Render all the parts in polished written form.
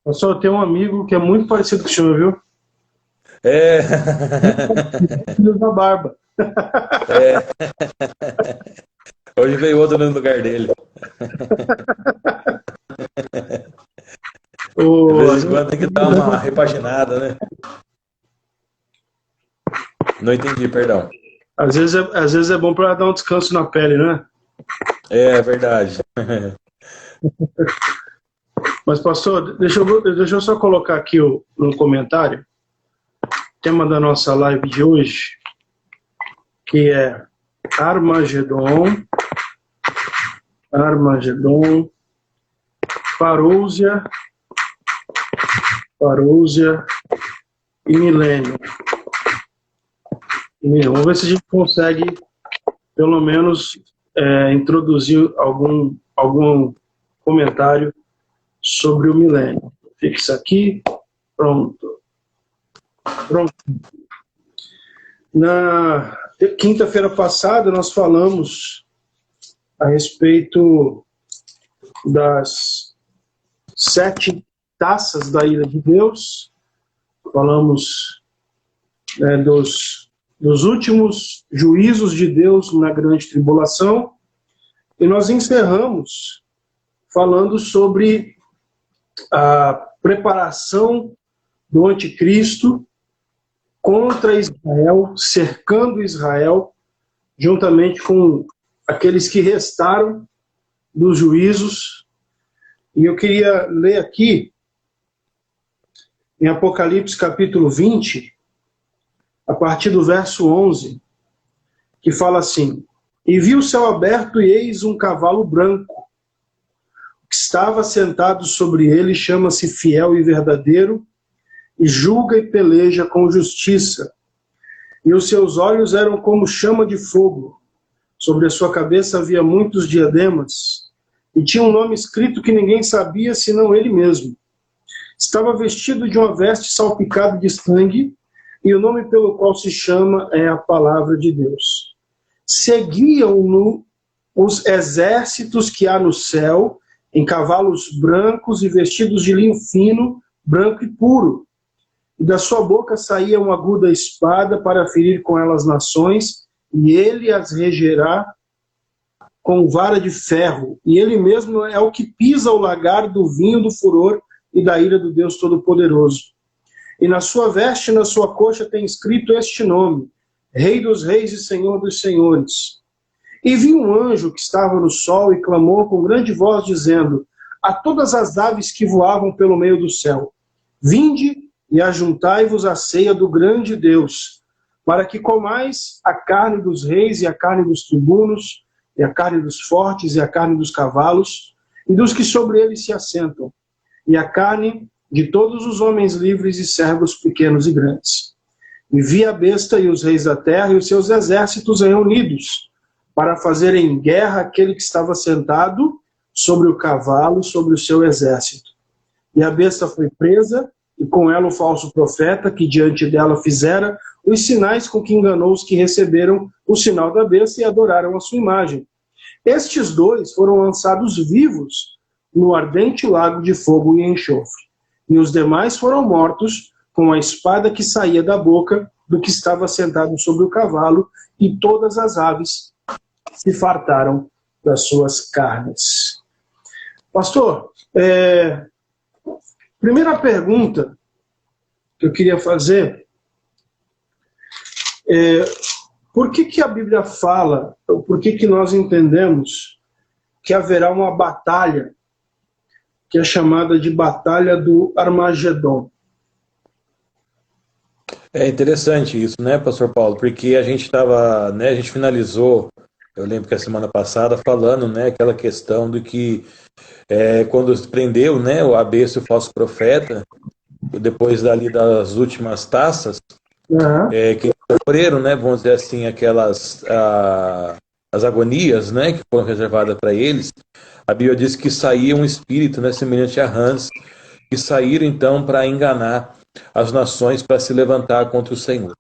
Eu só tenho um amigo que é muito parecido com o senhor, viu? É, Filho da barba. é, hoje veio outro no lugar dele. De O, vez em quando tem que dar uma repaginada, né? Não entendi, perdão. às vezes é bom para dar um descanso na pele, né? É verdade. Mas, pastor, deixa eu só colocar aqui no comentário o tema da nossa live de hoje, que é Armagedon, Armagedon, Parousia, Parousia e Milênio. Vamos ver se a gente consegue, pelo menos, introduzir algum comentário sobre o milênio. Fixa aqui, pronto. Pronto. Na quinta-feira passada, nós falamos a respeito das 7 taças da ira de Deus, falamos dos últimos juízos de Deus na grande tribulação, e nós encerramos falando sobre a preparação do anticristo contra Israel, cercando Israel, juntamente com aqueles que restaram dos juízos. E eu queria ler aqui, em Apocalipse capítulo 20, a partir do verso 11, que fala assim: E vi o céu aberto, e eis um cavalo branco, que estava sentado sobre ele, chama-se Fiel e Verdadeiro, e julga e peleja com justiça. E os seus olhos eram como chama de fogo. Sobre a sua cabeça havia muitos diademas, e tinha um nome escrito que ninguém sabia, senão ele mesmo. Estava vestido de uma veste salpicada de sangue, e o nome pelo qual se chama é a Palavra de Deus. Seguiam-no os exércitos que há no céu, em cavalos brancos e vestidos de linho fino, branco e puro. E da sua boca saía uma aguda espada para ferir com ela as nações, e ele as regerá com vara de ferro. E ele mesmo é o que pisa o lagar do vinho do furor e da ira do Deus Todo-Poderoso. E na sua veste e na sua coxa tem escrito este nome: Rei dos Reis e Senhor dos Senhores. E vi um anjo que estava no sol e clamou com grande voz, dizendo a todas as aves que voavam pelo meio do céu: Vinde e ajuntai-vos à ceia do grande Deus, para que comais a carne dos reis e a carne dos tribunos, e a carne dos fortes e a carne dos cavalos, e dos que sobre eles se assentam, e a carne de todos os homens livres e servos pequenos e grandes. E vi a besta e os reis da terra e os seus exércitos reunidos, para fazerem guerra àquele que estava sentado sobre o cavalo, sobre o seu exército. E a besta foi presa, e com ela o falso profeta, que diante dela fizera os sinais com que enganou os que receberam o sinal da besta e adoraram a sua imagem. Estes dois foram lançados vivos no ardente lago de fogo e enxofre. E os demais foram mortos com a espada que saía da boca do que estava sentado sobre o cavalo, e todas as aves se fartaram das suas carnes. Pastor, primeira pergunta que eu queria fazer é: por que a Bíblia fala, ou por que nós entendemos que haverá uma batalha que é chamada de Batalha do Armagedon? É interessante isso, né, Pastor Paulo? Porque a gente estava, né, a gente finalizou, eu lembro que a semana passada, falando, né, aquela questão do que quando prendeu, né, a besta e o falso profeta, depois dali das últimas taças, Uhum. que sofreram, né, vamos dizer assim, as agonias, né, que foram reservadas para eles. A Bíblia diz que saía um espírito, né, semelhante a rãs, que saíram então para enganar as nações, para se levantar contra o Senhor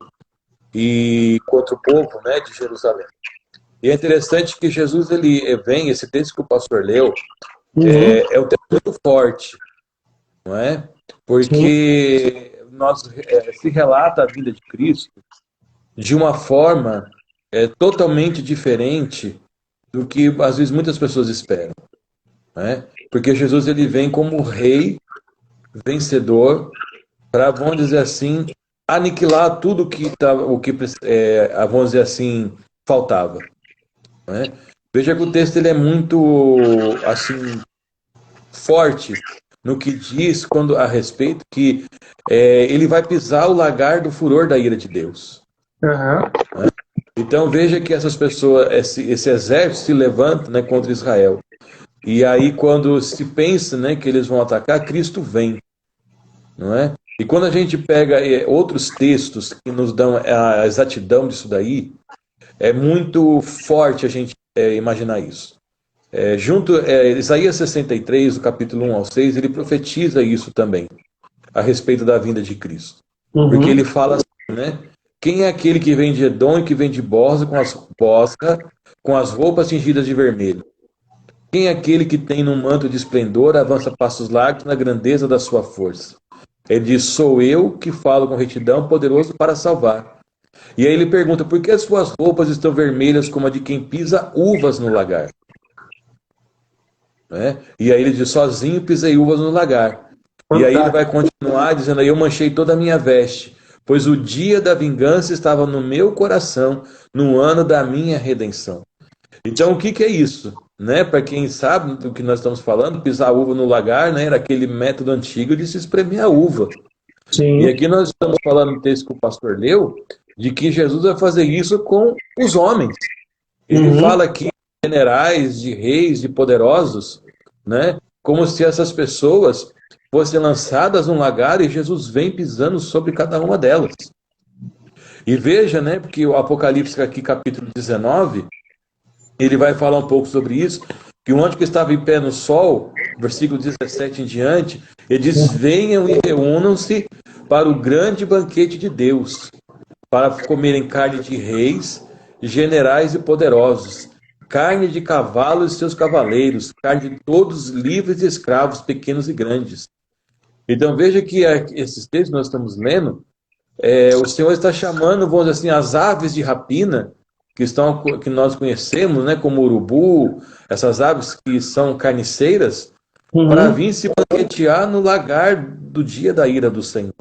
e contra o povo, né, de Jerusalém. E é interessante que Jesus, ele vem, esse texto que o pastor leu, Uhum. é um texto muito forte, não é? Porque se relata a vida de Cristo de uma forma totalmente diferente do que às vezes muitas pessoas esperam, né? Porque Jesus ele vem como rei vencedor para, vamos dizer assim, aniquilar tudo vamos dizer assim, faltava, né? Veja que o texto ele é muito assim forte no que diz quando a respeito que ele vai pisar o lagar do furor da ira de Deus. Uhum. Então veja que essas pessoas, esse exército se levanta, né, contra Israel. E aí quando se pensa, né, que eles vão atacar, Cristo vem, não é? E quando a gente pega outros textos que nos dão a exatidão disso daí, é muito forte a gente imaginar isso. Isaías 63, do capítulo 1 ao 6, ele profetiza isso também, a respeito da vinda de Cristo. Porque ele fala assim, né? Quem é aquele que vem de Edom e que vem de Bosra com as roupas tingidas de vermelho? Quem é aquele que tem num manto de esplendor, avança passos largos na grandeza da sua força? Ele diz, sou eu que falo com retidão, poderoso para salvar. E aí ele pergunta, por que as suas roupas estão vermelhas como a de quem pisa uvas no lagar? Né? E aí ele diz, sozinho pisei uvas no lagar. E aí ele vai continuar dizendo, aí eu manchei toda a minha veste, pois o dia da vingança estava no meu coração, no ano da minha redenção. Então o que é isso? Né? Para quem sabe do que nós estamos falando, pisar uva no lagar, né? Era aquele método antigo de se espremer a uva. Sim. E aqui nós estamos falando no texto que o pastor leu, de que Jesus vai fazer isso com os homens. Ele fala aqui de generais, de reis, de poderosos, né? Como se essas pessoas fossem lançadas num lagar e Jesus vem pisando sobre cada uma delas. E veja, né? Porque o Apocalipse aqui, capítulo 19, ele vai falar um pouco sobre isso, que o anjo que estava em pé no sol, versículo 17 em diante, ele diz, venham e reúnam-se para o grande banquete de Deus, para comerem carne de reis, generais e poderosos, carne de cavalos e seus cavaleiros, carne de todos livres e escravos, pequenos e grandes. Então veja que esses textos que nós estamos lendo, o Senhor está chamando, vamos dizer assim, as aves de rapina, que nós conhecemos, né, como urubu, essas aves que são carniceiras, para vir se banquetear no lagar do dia da ira do Senhor.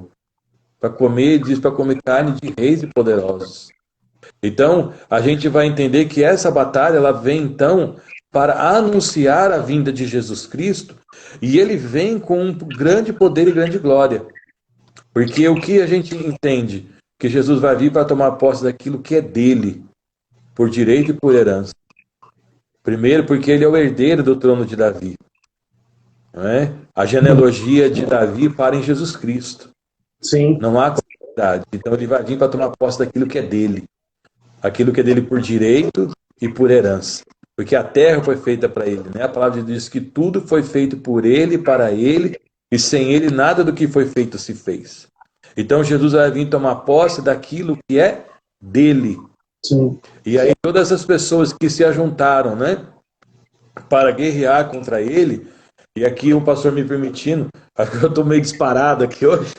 Para comer carne de reis e poderosos. Então, a gente vai entender que essa batalha, ela vem então para anunciar a vinda de Jesus Cristo, e ele vem com um grande poder e grande glória. Porque o que a gente entende? Que Jesus vai vir para tomar posse daquilo que é dele, por direito e por herança. Primeiro, porque ele é o herdeiro do trono de Davi. Não é? A genealogia de Davi para em Jesus Cristo. Sim. Não há continuidade. Então ele vai vir para tomar posse daquilo que é dele. Aquilo que é dele por direito e por herança. Porque a terra foi feita para ele. Né? A palavra diz que tudo foi feito por ele, para ele, e sem ele nada do que foi feito se fez. Então Jesus vai vir tomar posse daquilo que é dele. Sim. E aí todas as pessoas que se ajuntaram, né, para guerrear contra ele, e aqui o pastor me permitindo, acho que eu estou meio disparado aqui hoje.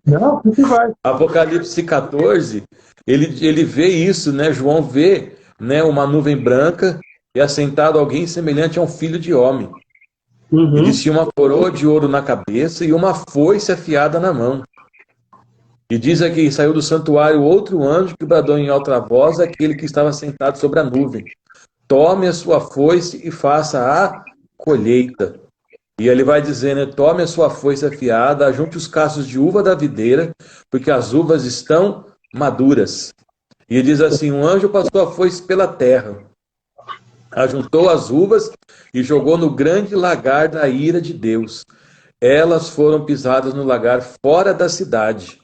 Não, que vai. Apocalipse 14, ele vê isso, né? João vê, né, uma nuvem branca e assentado alguém semelhante a um filho de homem. Ele tinha uma coroa de ouro na cabeça e uma foice afiada na mão. E diz aqui, saiu do santuário outro anjo que bradou em alta voz aquele que estava sentado sobre a nuvem. Tome a sua foice e faça a colheita. E ele vai dizendo, tome a sua foice afiada, ajunte os cachos de uva da videira, porque as uvas estão maduras. E ele diz assim, um anjo passou a foice pela terra, ajuntou as uvas e jogou no grande lagar da ira de Deus. Elas foram pisadas no lagar fora da cidade.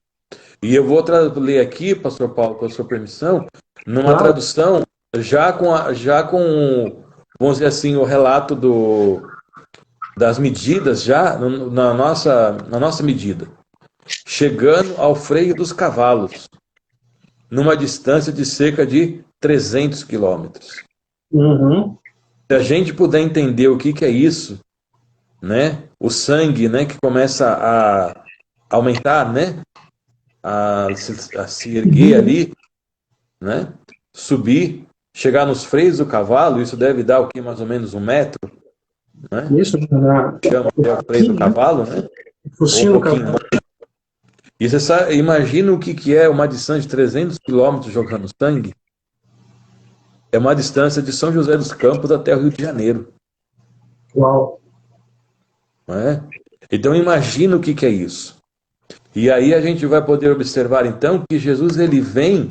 E eu vou ler aqui, pastor Paulo, com a sua permissão, numa tradução, já com, vamos dizer assim, o relato das medidas, já na nossa medida. Chegando ao freio dos cavalos, numa distância de cerca de 300 quilômetros. Se a gente puder entender o que é isso, né? O sangue, né, que começa a aumentar, né? A se erguer ali, né? Subir, chegar nos freios do cavalo, isso deve dar o que, mais ou menos 1 metro, né? Isso, Chama até o freio do cavalo, né? Ou um focinho do pouquinho cavalo. mais. E você sabe, imagina o que é uma distância de 300 quilômetros jogando sangue? É uma distância de São José dos Campos até o Rio de Janeiro. Uau. Não é? Então imagina o que é isso. E aí a gente vai poder observar então que Jesus ele vem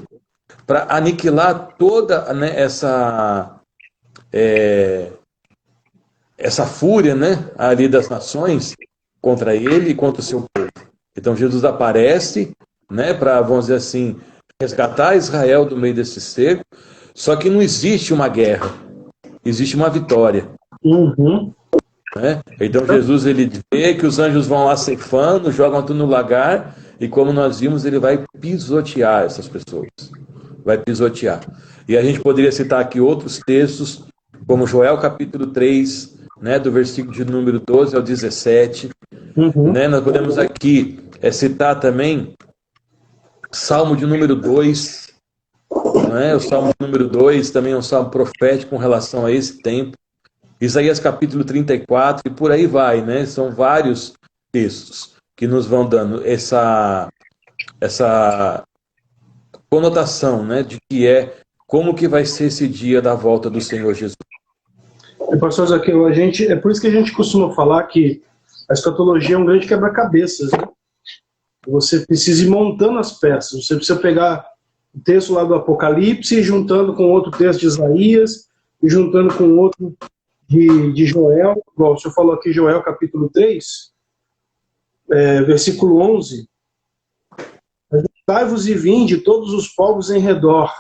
para aniquilar toda, né, essa fúria, né, ali das nações contra ele e contra o seu povo. Então Jesus aparece, né, para, vamos dizer assim, resgatar Israel do meio desse cerco. Só que não existe uma guerra, existe uma vitória. Uhum. Né? Então Jesus ele vê que os anjos vão lá ceifando, jogam tudo no lagar, e como nós vimos, ele vai pisotear essas pessoas. Vai pisotear. E a gente poderia citar aqui outros textos, como Joel capítulo 3, né, do versículo de número 12 ao 17. Uhum. Né? Nós podemos aqui citar também Salmo de número 2. Né? O Salmo de número 2 também é um salmo profético com relação a esse tempo. Isaías capítulo 34 e por aí vai, né? São vários textos que nos vão dando essa conotação, né? De que como que vai ser esse dia da volta do Senhor Jesus. Pastor Zaqueu, é por isso que a gente costuma falar que a escatologia é um grande quebra-cabeças, né? Você precisa ir montando as peças, você precisa pegar o texto lá do Apocalipse, juntando com outro texto de Isaías, e juntando com outro de Joel, igual o senhor falou aqui, Joel capítulo 3, versículo 11. Juntai-vos e vinde todos os povos em redor,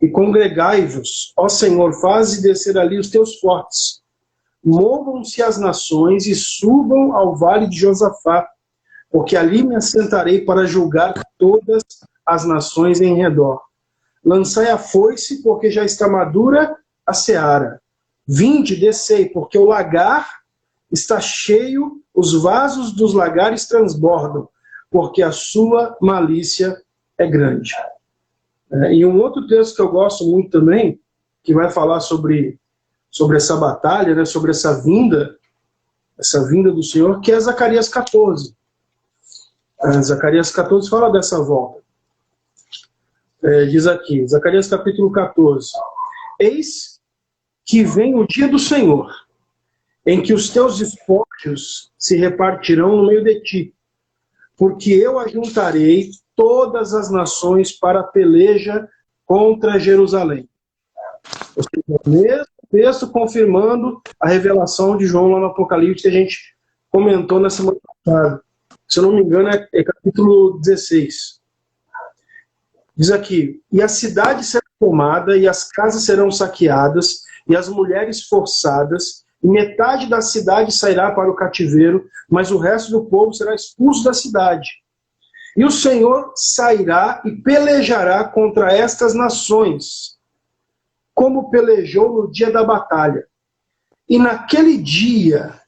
e congregai-vos, ó Senhor, faze descer ali os teus fortes. Movam-se as nações e subam ao vale de Josafá, porque ali me assentarei para julgar todas as nações em redor. Lançai a foice, porque já está madura a seara. Vinde, descei, porque o lagar está cheio, os vasos dos lagares transbordam, porque a sua malícia é grande. E um outro texto que eu gosto muito também, que vai falar sobre essa batalha, né, sobre essa vinda do Senhor, que é Zacarias 14. Zacarias 14 fala dessa volta. Diz aqui, Zacarias capítulo 14. Eis que vem o dia do Senhor, em que os teus despojos se repartirão no meio de ti, porque eu ajuntarei todas as nações para a peleja contra Jerusalém. Ou seja, o mesmo texto confirmando a revelação de João lá no Apocalipse que a gente comentou na semana passada. Se eu não me engano, é capítulo 16. Diz aqui, e a cidade será tomada, e as casas serão saqueadas, e as mulheres forçadas, e metade da cidade sairá para o cativeiro, mas o resto do povo será expulso da cidade. E o Senhor sairá e pelejará contra estas nações, como pelejou no dia da batalha. E naquele dia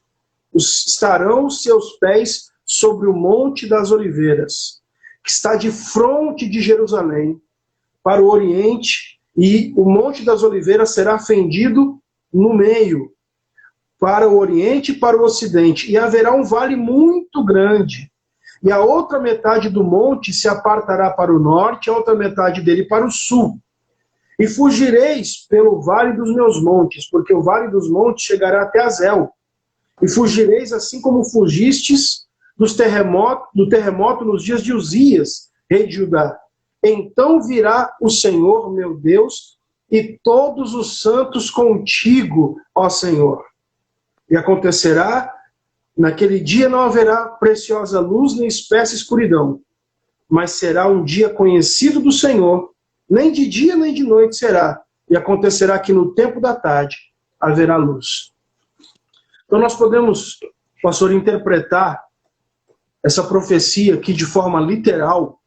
estarão os seus pés sobre o Monte das Oliveiras, que está de fronte de Jerusalém, para o oriente, e o Monte das Oliveiras será fendido no meio, para o oriente e para o ocidente, e haverá um vale muito grande, e a outra metade do monte se apartará para o norte, a outra metade dele para o sul. E fugireis pelo vale dos meus montes, porque o vale dos montes chegará até Azel. E fugireis assim como fugistes do terremoto nos dias de Uzias, rei de Judá. Então virá o Senhor, meu Deus, e todos os santos contigo, ó Senhor. E acontecerá, naquele dia não haverá preciosa luz nem espessa escuridão, mas será um dia conhecido do Senhor, nem de dia nem de noite será, e acontecerá que no tempo da tarde haverá luz. Então nós podemos, pastor, interpretar essa profecia aqui de forma literal,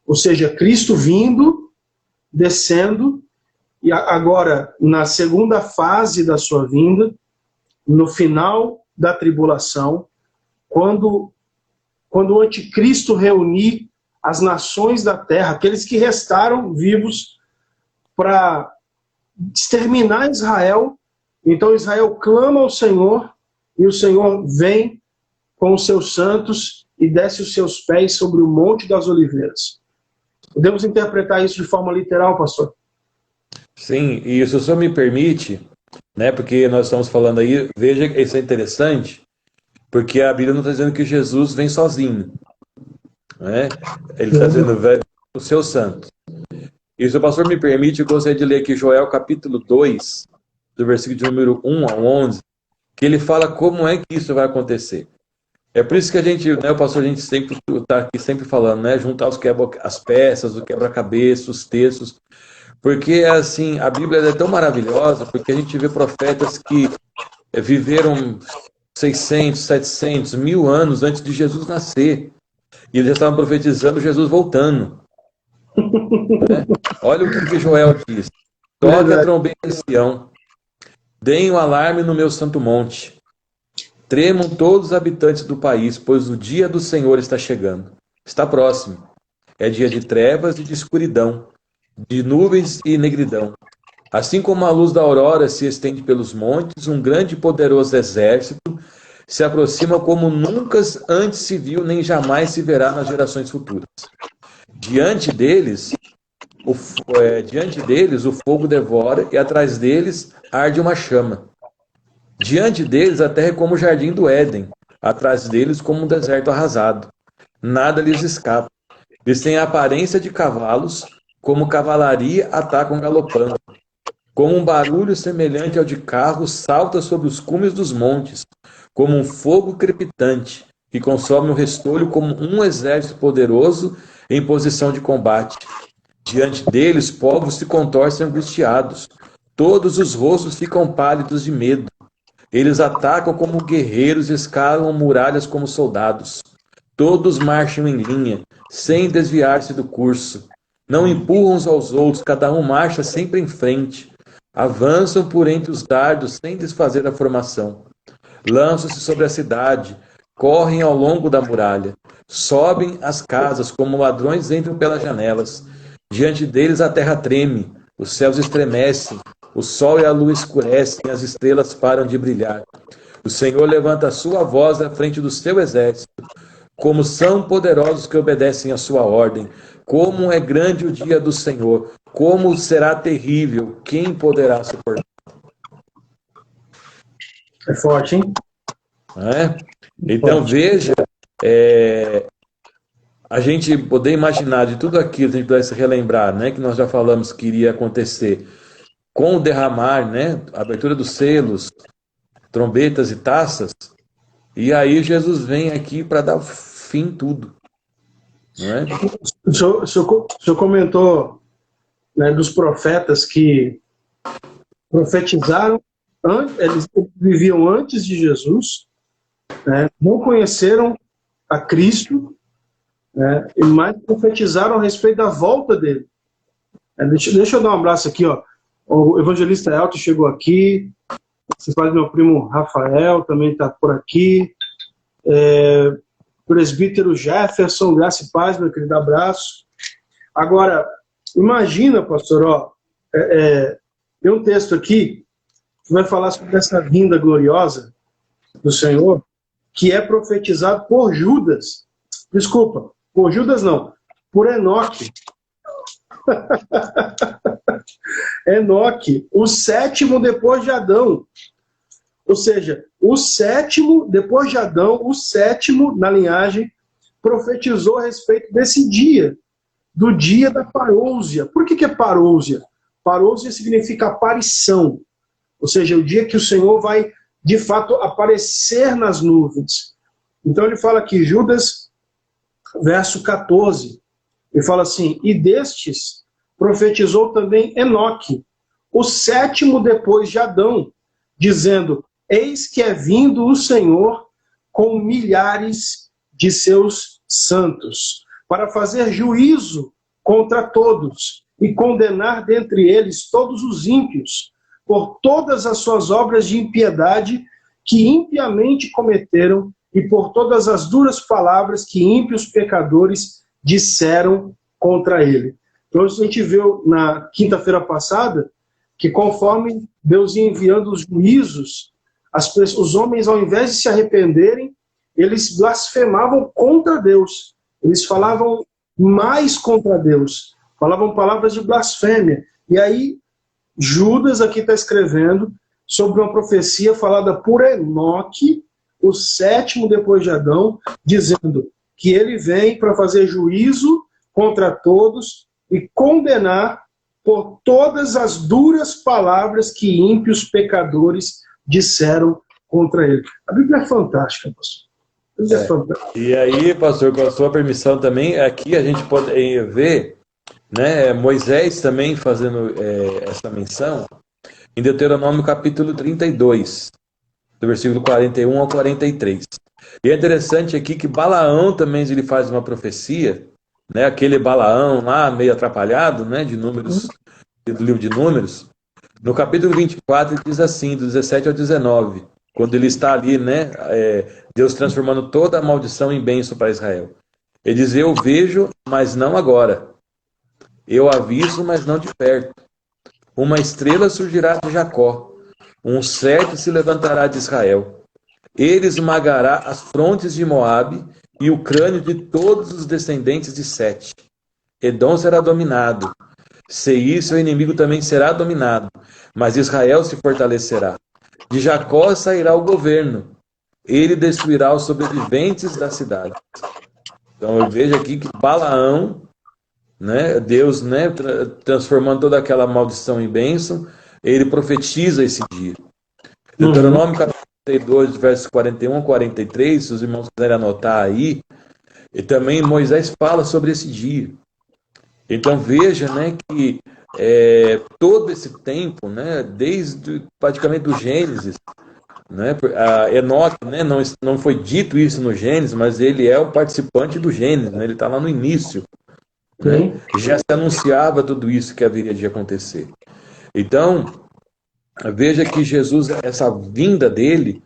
ou seja, Cristo vindo, descendo, e agora na segunda fase da sua vinda, no final da tribulação, quando o anticristo reunir as nações da terra, aqueles que restaram vivos, para exterminar Israel. Então Israel clama ao Senhor, e o Senhor vem com os seus santos e desce os seus pés sobre o Monte das Oliveiras. Podemos interpretar isso de forma literal, pastor? Sim, e se o senhor me permite, né, porque nós estamos falando aí, veja que isso é interessante, porque a Bíblia não está dizendo que Jesus vem sozinho, né? Ele está dizendo vem os seus santos. E se o pastor me permite, eu gostaria de ler aqui Joel capítulo 2, do versículo de número 1 ao 11, que ele fala como é que isso vai acontecer. É por isso que a gente, né, o pastor, a gente sempre está aqui sempre falando, né, juntar as peças, o quebra-cabeça, os textos, porque assim, a Bíblia é tão maravilhosa, porque a gente vê profetas que viveram 600, 700, 1000 anos antes de Jesus nascer, e eles já estavam profetizando Jesus voltando. Né? Olha o que Joel diz: toque a trombeta em Sião, deem o alarme no meu santo monte, tremam todos os habitantes do país, pois o dia do Senhor está chegando, está próximo. É dia de trevas e de escuridão, de nuvens e negridão. Assim como a luz da aurora se estende pelos montes, um grande e poderoso exército se aproxima como nunca antes se viu, nem jamais se verá nas gerações futuras. Diante deles, o fogo devora, e atrás deles arde uma chama. Diante deles, a terra é como o jardim do Éden, atrás deles como um deserto arrasado. Nada lhes escapa. Eles têm a aparência de cavalos, como cavalaria atacam galopando. Como um barulho semelhante ao de carros salta sobre os cumes dos montes, como um fogo crepitante, que consome o restolho como um exército poderoso em posição de combate. Diante deles, povos se contorcem angustiados. Todos os rostos ficam pálidos de medo. Eles atacam como guerreiros e escalam muralhas como soldados. Todos marcham em linha, sem desviar-se do curso. Não empurram uns aos outros, cada um marcha sempre em frente. Avançam por entre os dardos sem desfazer a formação. Lançam-se sobre a cidade, correm ao longo da muralha. Sobem as casas como ladrões entram pelas janelas. Diante deles a terra treme, os céus estremecem, o sol e a lua escurecem, as estrelas param de brilhar. O Senhor levanta a sua voz à frente do seu exército. Como são poderosos que obedecem a sua ordem. Como é grande o dia do Senhor. Como será terrível. Quem poderá suportar? É forte, hein? É? Então veja, a gente poder imaginar de tudo aquilo, se a gente pudesse relembrar, né, que nós já falamos que iria acontecer com o derramar, né, a abertura dos selos, trombetas e taças, e aí Jesus vem aqui para dar fim em tudo. Não é? O senhor comentou, né, dos profetas que profetizaram, eles viviam antes de Jesus, né, não conheceram a Cristo, né, e mais profetizaram a respeito da volta dele. Deixa eu dar um abraço aqui, ó. O evangelista Elton chegou aqui, você fala do meu primo Rafael, também está por aqui. Presbítero Jefferson, graça e paz, meu querido, abraço. Agora, imagina, pastor, ó, tem um texto aqui que vai falar sobre essa vinda gloriosa do Senhor, que é profetizado por Judas. Desculpa, por Judas não, por Enoque. Enoque, o sétimo depois de Adão. Ou seja, o sétimo, depois de Adão, o sétimo na linhagem, profetizou a respeito desse dia, do dia da parousia. Por que é parousia? Parousia significa aparição. Ou seja, o dia que o Senhor vai, de fato, aparecer nas nuvens. Então ele fala aqui, Judas, verso 14, ele fala assim, e destes profetizou também Enoque, o sétimo depois de Adão, dizendo, eis que é vindo o Senhor com milhares de seus santos, para fazer juízo contra todos e condenar dentre eles todos os ímpios, por todas as suas obras de impiedade que impiamente cometeram e por todas as duras palavras que ímpios pecadores disseram contra ele. Então a gente viu na quinta-feira passada que conforme Deus ia enviando os juízos, os homens, ao invés de se arrependerem, eles blasfemavam contra Deus. Eles falavam mais contra Deus. Falavam palavras de blasfêmia. E aí, Judas aqui está escrevendo sobre uma profecia falada por Enoque, o sétimo depois de Adão, dizendo que ele vem para fazer juízo contra todos e condenar por todas as duras palavras que ímpios pecadores disseram contra ele. A Bíblia é fantástica, pastor. A Bíblia é fantástica. E aí, pastor, com a sua permissão também, aqui a gente pode ver, né, Moisés também fazendo essa menção em Deuteronômio capítulo 32, do versículo 41 ao 43. E é interessante aqui que Balaão também ele faz uma profecia, né, aquele Balaão lá, meio atrapalhado, né, de Números, do livro de Números. No capítulo 24, ele diz assim, do 17 ao 19, quando ele está ali, né, Deus transformando toda a maldição em bênção para Israel. Ele diz, eu vejo, mas não agora. Eu aviso, mas não de perto. Uma estrela surgirá de Jacó. Um certo se levantará de Israel. Ele esmagará as frontes de Moabe e o crânio de todos os descendentes de Sete. Edom será dominado. Seir, seu inimigo, também será dominado. Mas Israel se fortalecerá. De Jacó sairá o governo. Ele destruirá os sobreviventes da cidade. Então eu vejo aqui que Balaão, né, Deus, né, transformando toda aquela maldição em bênção, ele profetiza esse dia. Deuteronômio capítulo 32, versos 41 a 43, se os irmãos quiserem anotar aí, e também Moisés fala sobre esse dia. Então veja, né, que todo esse tempo, né, desde praticamente do Gênesis, né, Enoque, né, não foi dito isso no Gênesis, mas ele é o participante do Gênesis, né, ele está lá no início. Né? Já se anunciava tudo isso que haveria de acontecer. Então, veja que Jesus, essa vinda dele,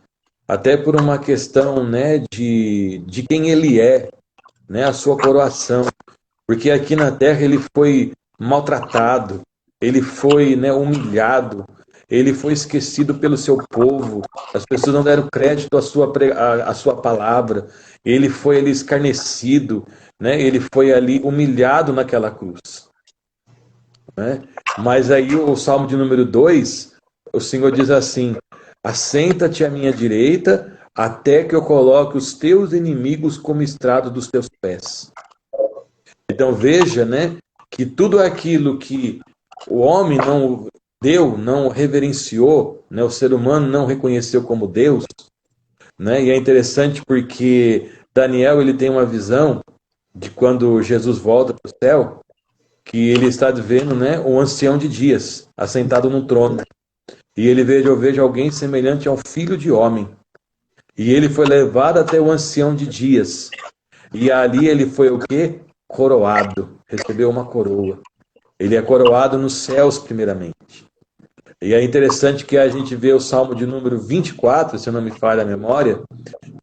até por uma questão, né, de quem ele é, né, a sua coroação, porque aqui na terra ele foi maltratado, ele foi, né, humilhado, ele foi esquecido pelo seu povo, as pessoas não deram crédito à sua palavra, ele foi ali escarnecido, né, ele foi ali humilhado naquela cruz. Né? Mas aí o Salmo de número 2, o Senhor diz assim, assenta-te à minha direita, até que eu coloque os teus inimigos como estrado dos teus pés. Então veja, né, que tudo aquilo que o homem não deu, não reverenciou, né, o ser humano não reconheceu como Deus, né, e é interessante porque Daniel ele tem uma visão de quando Jesus volta para o céu, que ele está vendo, né, o ancião de dias, assentado no trono. E ele vejo, eu vejo alguém semelhante ao filho de homem. E ele foi levado até o ancião de dias. E ali ele foi o quê? Coroado. Recebeu uma coroa. Ele é coroado nos céus primeiramente. E é interessante que a gente vê o Salmo de número 24, se eu não me falha a memória,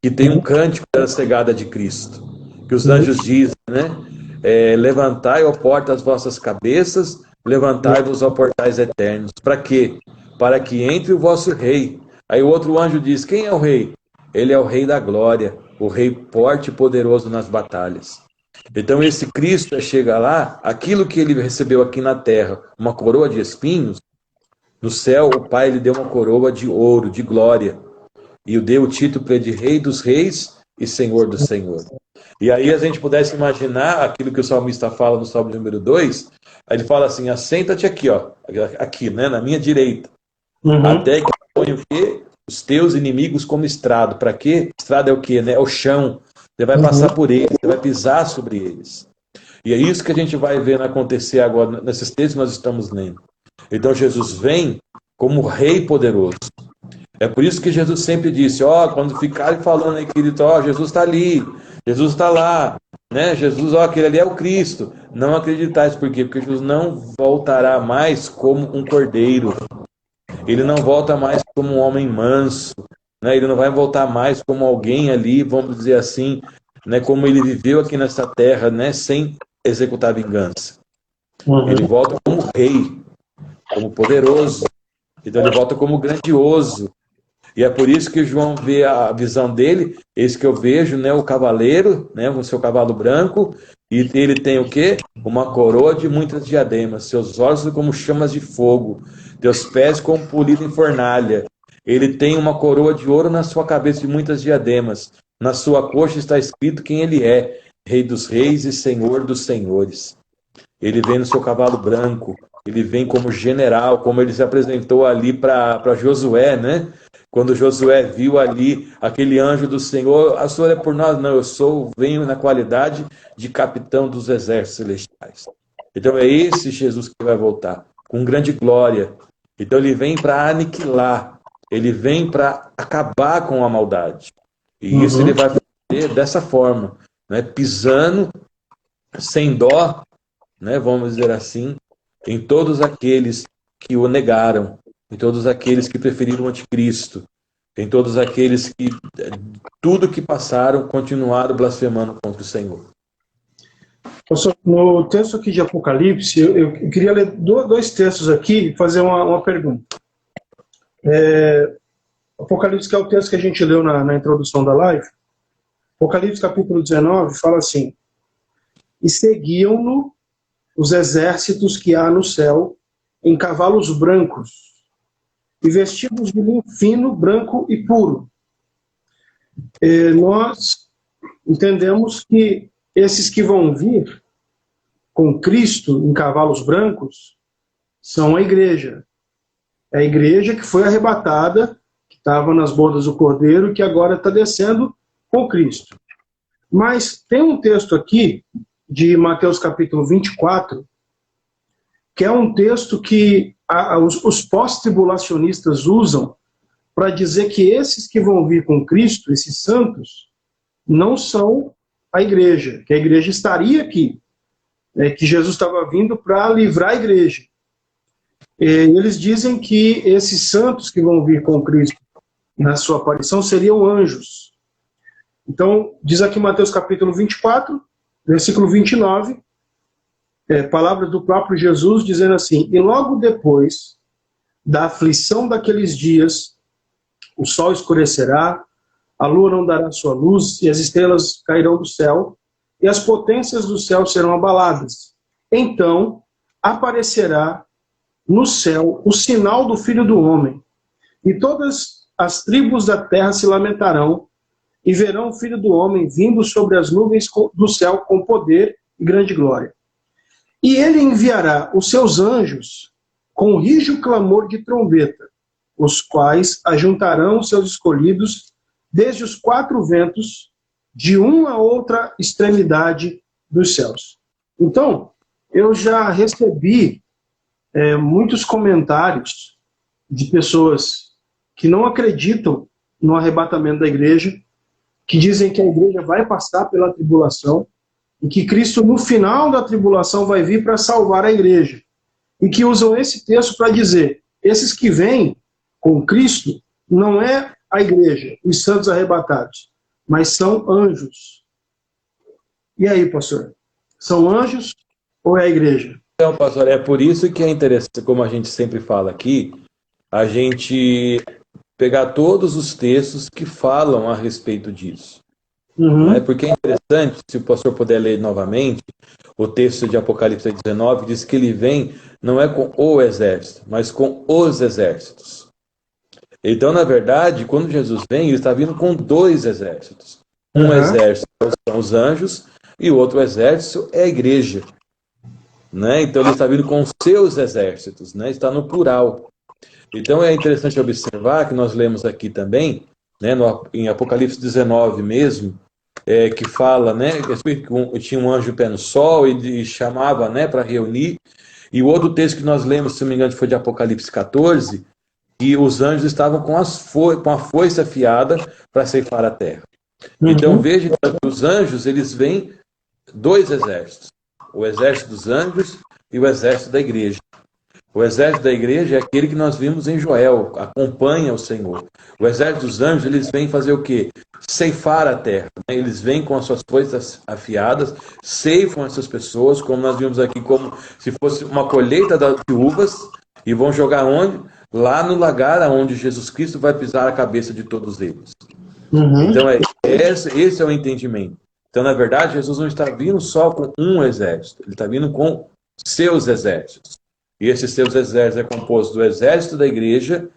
que tem um cântico da chegada de Cristo. Que os anjos dizem, né? Levantai, ó porta, as vossas cabeças, levantai-vos, ó portais eternos. Para quê? Para que entre o vosso rei. Aí o outro anjo diz, quem é o rei? Ele é o rei da glória, o rei forte e poderoso nas batalhas. Então esse Cristo chega lá, aquilo que ele recebeu aqui na terra, uma coroa de espinhos, no céu o Pai lhe deu uma coroa de ouro, de glória, e o deu o título de Rei dos Reis e Senhor do Senhor. E aí a gente pudesse imaginar aquilo que o salmista fala no Salmo número 2, ele fala assim, assenta-te aqui, ó, aqui, né, na minha direita, até que põe o quê? Os teus inimigos como estrado. Para quê? Estrado é o quê? Né? É o chão. Você vai passar por eles, você vai pisar sobre eles. E é isso que a gente vai ver acontecer agora, nesses textos que nós estamos lendo. Então Jesus vem como Rei poderoso. É por isso que Jesus sempre disse, ó, quando ficarem falando aí, querido, ó, Jesus está ali, Jesus está lá, né? Jesus, ó, aquele ali é o Cristo. Não acreditais, por quê? Porque Jesus não voltará mais como um cordeiro. Ele não volta mais como um homem manso. né? Ele não vai voltar mais como alguém ali, vamos dizer assim, né? Como ele viveu aqui nessa terra, né? Sem executar vingança. Ele volta como rei, como poderoso. Então ele volta como grandioso. E é por isso que João vê a visão dele, esse que eu vejo, né, o cavaleiro, né, o seu cavalo branco, e ele tem o quê? Uma coroa de muitas diademas, seus olhos como chamas de fogo, teus pés como polido em fornalha. Ele tem uma coroa de ouro na sua cabeça de muitas diademas. Na sua coxa está escrito quem ele é, Rei dos reis e Senhor dos senhores. Ele vem no seu cavalo branco, ele vem como general, como ele se apresentou ali para Josué, né? Quando Josué viu ali aquele anjo do Senhor, a senhora é por nós? Não, venho na qualidade de capitão dos exércitos celestiais. Então é esse Jesus que vai voltar, com grande glória. Então ele vem para aniquilar, ele vem para acabar com a maldade. E isso ele vai fazer dessa forma, né? Pisando, sem dó, né? Vamos dizer assim, em todos aqueles que o negaram, em todos aqueles que preferiram o anticristo, em todos aqueles que, tudo que passaram, continuaram blasfemando contra o Senhor. No texto aqui de Apocalipse, eu queria ler dois textos aqui e fazer uma pergunta. Apocalipse, que é o texto que a gente leu na introdução da live, Apocalipse capítulo 19 fala assim: e seguiam-no os exércitos que há no céu em cavalos brancos e vestidos de linho fino, branco e puro. Nós entendemos que esses que vão vir com Cristo em cavalos brancos são a igreja. É a igreja que foi arrebatada, que estava nas bodas do Cordeiro e que agora está descendo com Cristo. Mas tem um texto aqui de Mateus capítulo 24, que é um texto que os pós-tribulacionistas usam para dizer que esses que vão vir com Cristo, esses santos, não são a igreja, que a igreja estaria aqui, que Jesus estava vindo para livrar a igreja. Eles dizem que esses santos que vão vir com Cristo na sua aparição seriam anjos. Então, diz aqui Mateus capítulo 24, versículo 29, palavras do próprio Jesus dizendo assim: e logo depois da aflição daqueles dias, o sol escurecerá, a lua não dará sua luz, e as estrelas cairão do céu, e as potências do céu serão abaladas. Então aparecerá no céu o sinal do Filho do Homem, e todas as tribos da terra se lamentarão, e verão o Filho do Homem vindo sobre as nuvens do céu com poder e grande glória. E ele enviará os seus anjos com rijo clamor de trombeta, os quais ajuntarão os seus escolhidos desde os quatro ventos, de uma a outra extremidade dos céus. Então, eu já recebi muitos comentários de pessoas que não acreditam no arrebatamento da igreja, que dizem que a igreja vai passar pela tribulação, e que Cristo, no final da tribulação, vai vir para salvar a igreja. E que usam esse texto para dizer: esses que vêm com Cristo não é a igreja, os santos arrebatados, mas são anjos. E aí, pastor? São anjos ou é a igreja? Então, pastor, é por isso que é interessante, como a gente sempre fala aqui, a gente pegar todos os textos que falam a respeito disso. Né? Porque é interessante, se o pastor puder ler novamente, o texto de Apocalipse 19 diz que ele vem não é com o exército, mas com os exércitos. Então, na verdade, quando Jesus vem, ele está vindo com dois exércitos. Um exército são os anjos e o outro exército é a igreja. Né? Então, ele está vindo com os seus exércitos, né? Está no plural. Então, é interessante observar que nós lemos aqui também, né, em Apocalipse 19 mesmo, que fala, né, que tinha um anjo pé no sol e chamava, né, para reunir. E o outro texto que nós lemos, se não me engano, foi de Apocalipse 14, que os anjos estavam com a foice afiada para ceifar a terra. Então veja que os anjos, eles vêm dois exércitos, o exército dos anjos e o exército da igreja. O exército da igreja é aquele que nós vimos em Joel, acompanha o Senhor. O exército dos anjos, eles vêm fazer o quê? Ceifar a terra. Né? Eles vêm com as suas foices afiadas, ceifam essas pessoas, como nós vimos aqui, como se fosse uma colheita de uvas, e vão jogar onde? Lá no lagar onde Jesus Cristo vai pisar a cabeça de todos eles. Então, esse é o entendimento. Então, na verdade, Jesus não está vindo só com um exército, ele está vindo com seus exércitos. E esses seus exércitos é composto do exército da igreja,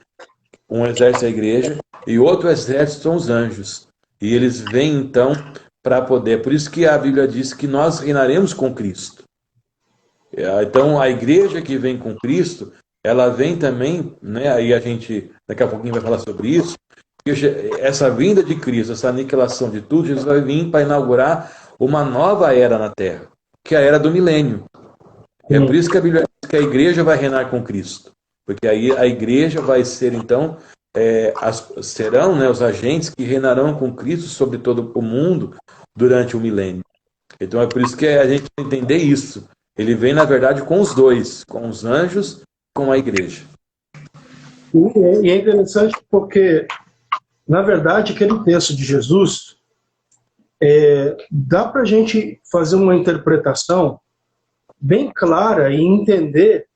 um exército da igreja, e outro exército são os anjos. E eles vêm, então, para poder. Por isso que a Bíblia diz que nós reinaremos com Cristo. Então, a igreja que vem com Cristo, ela vem também, né? Aí a gente, daqui a pouquinho, vai falar sobre isso. Essa vinda de Cristo, essa aniquilação de tudo, Jesus vai vir para inaugurar uma nova era na Terra, que é a era do milênio. É por isso que a Bíblia diz que a igreja vai reinar com Cristo. Porque aí a igreja vai ser, então, serão, né, os agentes que reinarão com Cristo sobre todo o mundo durante o milênio. Então é por isso que a gente tem que entender isso. Ele vem, na verdade, com os dois, com os anjos e com a igreja. E é interessante porque, na verdade, aquele texto de Jesus, dá para a gente fazer uma interpretação bem clara e entender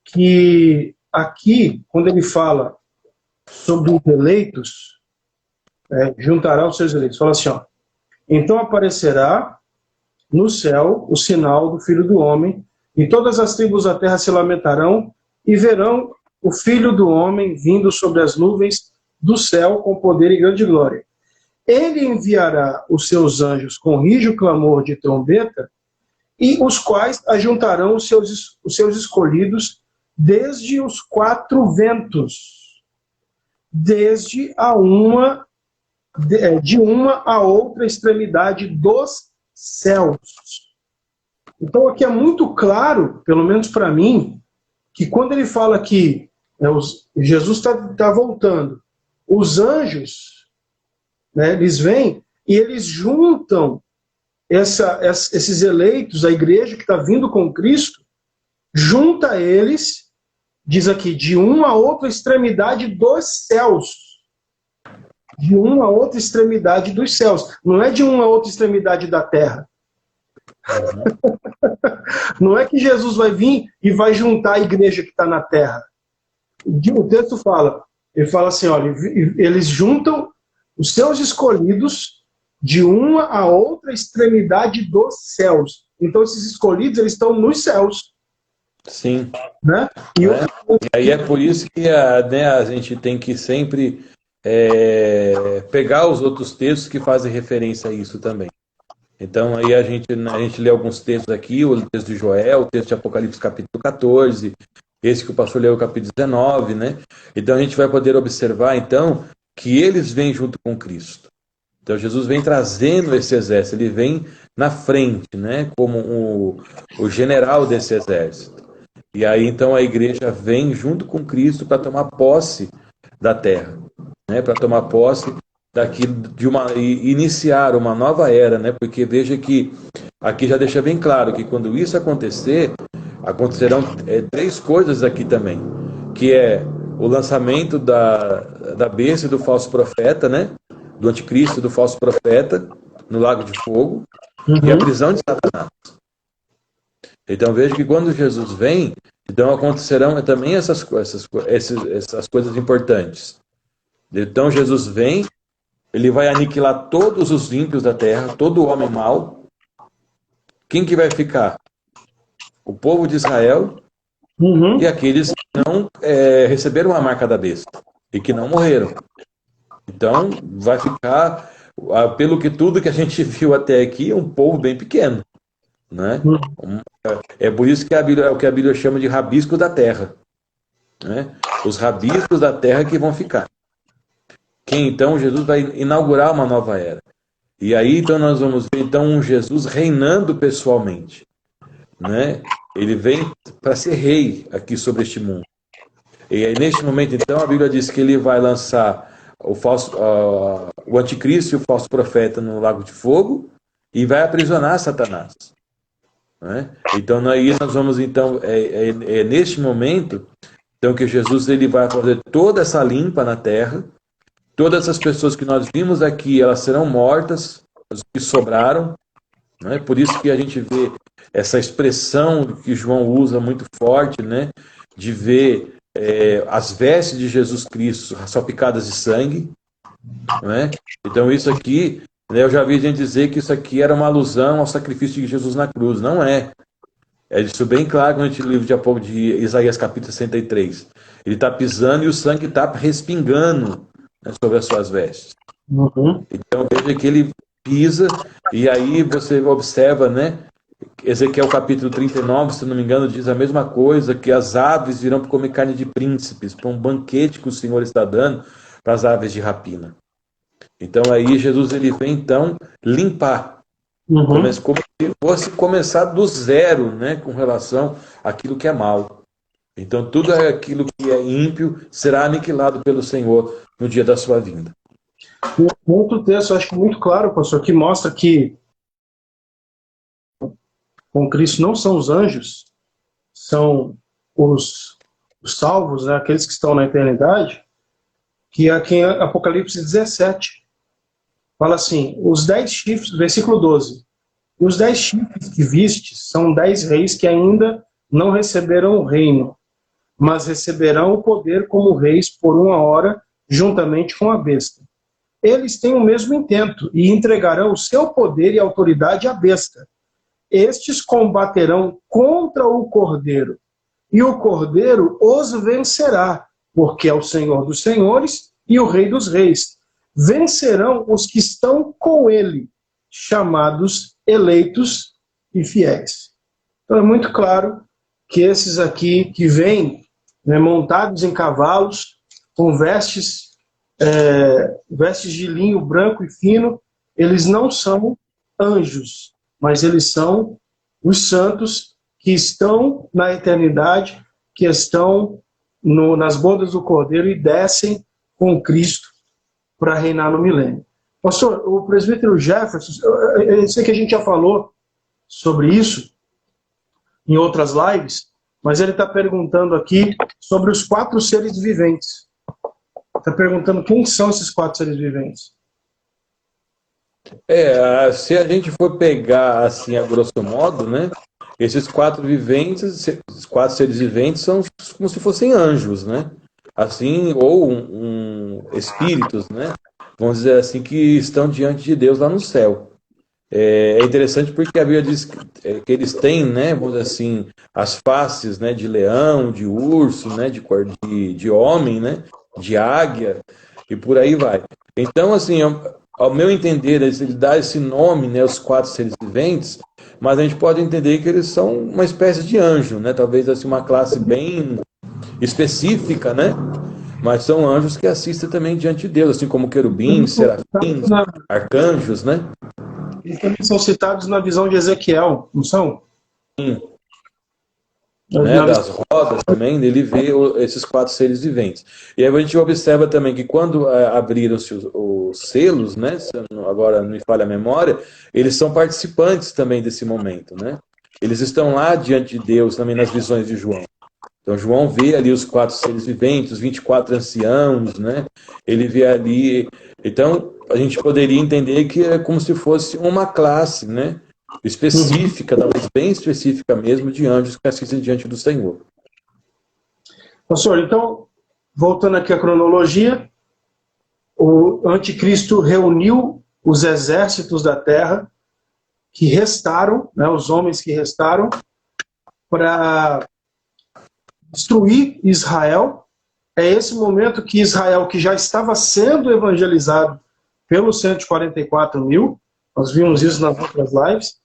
que aqui, quando ele fala sobre os eleitos, juntará os seus eleitos, fala assim, ó, então aparecerá no céu o sinal do Filho do Homem, e todas as tribos da terra se lamentarão e verão o Filho do Homem vindo sobre as nuvens do céu com poder e grande glória. Ele enviará os seus anjos com rijo clamor de trombeta, e os quais ajuntarão os seus escolhidos desde os quatro ventos, de uma a outra extremidade dos céus. Então aqui é muito claro, pelo menos para mim, que quando ele fala que Jesus está voltando, os anjos, né, eles vêm e eles juntam esses eleitos, a igreja que está vindo com Cristo, junta eles, diz aqui, de uma a outra extremidade dos céus. De uma a outra extremidade dos céus. Não é de uma a outra extremidade da terra. Não é que Jesus vai vir e vai juntar a igreja que está na terra. O texto fala, ele fala assim, olha, eles juntam os seus escolhidos de uma a outra extremidade dos céus. Então esses escolhidos, eles estão nos céus. Sim. Né? E aí é por isso que a gente tem que sempre pegar os outros textos que fazem referência a isso também. Então aí a gente lê alguns textos aqui, o texto de Joel, o texto de Apocalipse capítulo 14, esse que o pastor leu, capítulo 19, né? Então a gente vai poder observar, então, que eles vêm junto com Cristo. Então Jesus vem trazendo esse exército, ele vem na frente, né? Como o general desse exército. E aí então a igreja vem junto com Cristo para tomar posse da terra, né? Para tomar posse daquilo, e iniciar uma nova era, né? Porque veja que aqui já deixa bem claro que quando isso acontecer, acontecerão três coisas aqui também, que é o lançamento da besta e do falso profeta, né? Do anticristo e do falso profeta no lago de fogo, e a prisão de Satanás. Então veja que quando Jesus vem, então acontecerão também essas coisas importantes. Então Jesus vem, ele vai aniquilar todos os ímpios da terra, todo homem mau. Quem que vai ficar? O povo de Israel e aqueles que não receberam a marca da besta e que não morreram. Então vai ficar, pelo que tudo que a gente viu até aqui, um povo bem pequeno, né? É por isso que o que a Bíblia chama de rabisco da terra, né? Os rabiscos da terra que vão ficar. Que então Jesus vai inaugurar uma nova era. E aí então nós vamos ver então um Jesus reinando pessoalmente, né? Ele vem para ser rei aqui sobre este mundo. E aí neste momento então a Bíblia diz que ele vai lançar o anticristo e o falso profeta no lago de fogo e vai aprisionar Satanás. né? Então aí nós vamos então neste momento então que Jesus ele vai fazer toda essa limpa na terra. Todas as pessoas que nós vimos aqui, elas serão mortas, as que sobraram, né? Por isso que a gente vê essa expressão que João usa muito forte, né? De ver as vestes de Jesus Cristo salpicadas de sangue, né? Então isso aqui, né, eu já vi gente dizer que isso aqui era uma alusão ao sacrifício de Jesus na cruz. Não é. É isso bem claro quando a gente lê de Isaías capítulo 63. Ele está pisando e o sangue está respingando, né, sobre as suas vestes. Uhum. Então veja que ele pisa, e aí você observa, né? Ezequiel capítulo 39, se não me engano, diz a mesma coisa, que as aves virão para comer carne de príncipes, para um banquete que o Senhor está dando para as aves de rapina. Então aí Jesus ele vem então limpar, como se fosse começar do zero, né, com relação àquilo que é mal. Então tudo aquilo que é ímpio será aniquilado pelo Senhor no dia da sua vinda. Um outro texto, eu acho muito claro, pastor, que mostra que com Cristo não são os anjos, são os salvos, né, aqueles que estão na eternidade, que aqui em Apocalipse 17 fala assim, os 10 chifres, versículo 12, os 10 chifres que vistes são 10 reis que ainda não receberam o reino, mas receberão o poder como reis por 1 hora, juntamente com a besta. Eles têm o mesmo intento e entregarão o seu poder e autoridade à besta. Estes combaterão contra o Cordeiro, e o Cordeiro os vencerá, porque é o Senhor dos senhores e o Rei dos reis. Vencerão os que estão com ele, chamados eleitos e fiéis. Então é muito claro que esses aqui que vêm, né, montados em cavalos, com vestes de linho branco e fino, eles não são anjos, mas eles são os santos que estão na eternidade, que estão nas bodas do Cordeiro e descem com Cristo para reinar no milênio. Pastor, o presbítero Jefferson, eu sei que a gente já falou sobre isso em outras lives, mas ele está perguntando aqui sobre os 4 seres viventes. Está perguntando quem são esses 4 seres viventes. Se a gente for pegar assim a grosso modo, né? Esses 4 viventes, os 4 seres viventes são como se fossem anjos, né? Assim, ou espíritos, né? Vamos dizer assim, que estão diante de Deus lá no céu. É interessante porque a Bíblia diz que eles têm, né, vamos dizer assim, as faces, né, de leão, de urso, né, de homem, né, de águia, e por aí vai. Então, assim, ao meu entender, ele dá esse nome, né, os 4 seres viventes, mas a gente pode entender que eles são uma espécie de anjo, né, talvez assim uma classe bem específica, né, mas são anjos que assistem também diante de Deus, assim como querubins, serafins, arcanjos, né? Eles também são citados na visão de Ezequiel, não são? Sim. Né, das rodas também, ele vê esses 4 seres viventes. E aí a gente observa também que quando abriram-se os selos, né, agora não me falha a memória, eles são participantes também desse momento, né? Eles estão lá diante de Deus também nas visões de João. Então João vê ali os 4 seres viventes, os 24 anciãos, né? Ele vê ali. Então a gente poderia entender que é como se fosse uma classe, né? Específica, talvez bem específica mesmo, de anjos que assistem diante do Senhor. Pastor, então, voltando aqui à cronologia, o anticristo reuniu os exércitos da terra que restaram, né, os homens que restaram, para destruir Israel. É esse momento que Israel, que já estava sendo evangelizado pelos 144 mil, nós vimos isso nas outras lives,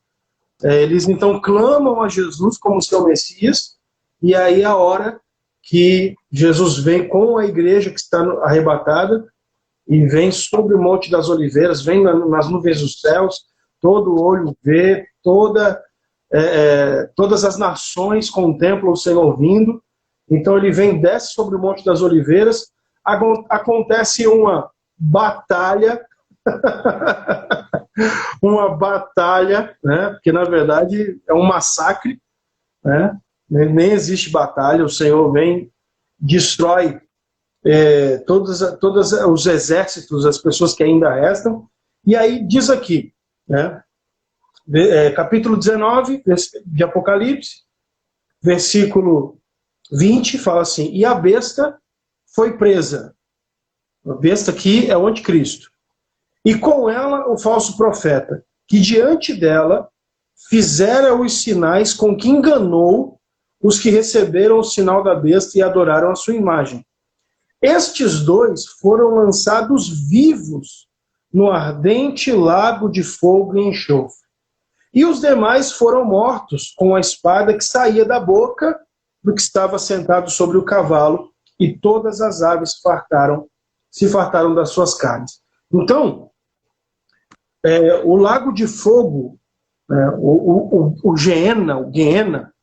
eles então clamam a Jesus como seu Messias, e aí é a hora que Jesus vem com a igreja que está arrebatada, e vem sobre o Monte das Oliveiras, vem nas nuvens dos céus, todo olho vê, todas as nações contemplam o Senhor vindo. Então ele vem, desce sobre o Monte das Oliveiras, acontece uma batalha uma batalha, né? Porque na verdade é um massacre, né? Nem existe batalha, o Senhor vem, destrói todos os exércitos, as pessoas que ainda restam, e aí diz aqui, né? Capítulo 19 de Apocalipse, versículo 20, fala assim: e a besta foi presa. A besta aqui é o anticristo. E com ela o falso profeta, que diante dela fizera os sinais com que enganou os que receberam o sinal da besta e adoraram a sua imagem. Estes dois foram lançados vivos no ardente lago de fogo e enxofre. E os demais foram mortos com a espada que saía da boca do que estava sentado sobre o cavalo, e todas as aves se fartaram das suas carnes. Então, o lago de fogo, o Geena,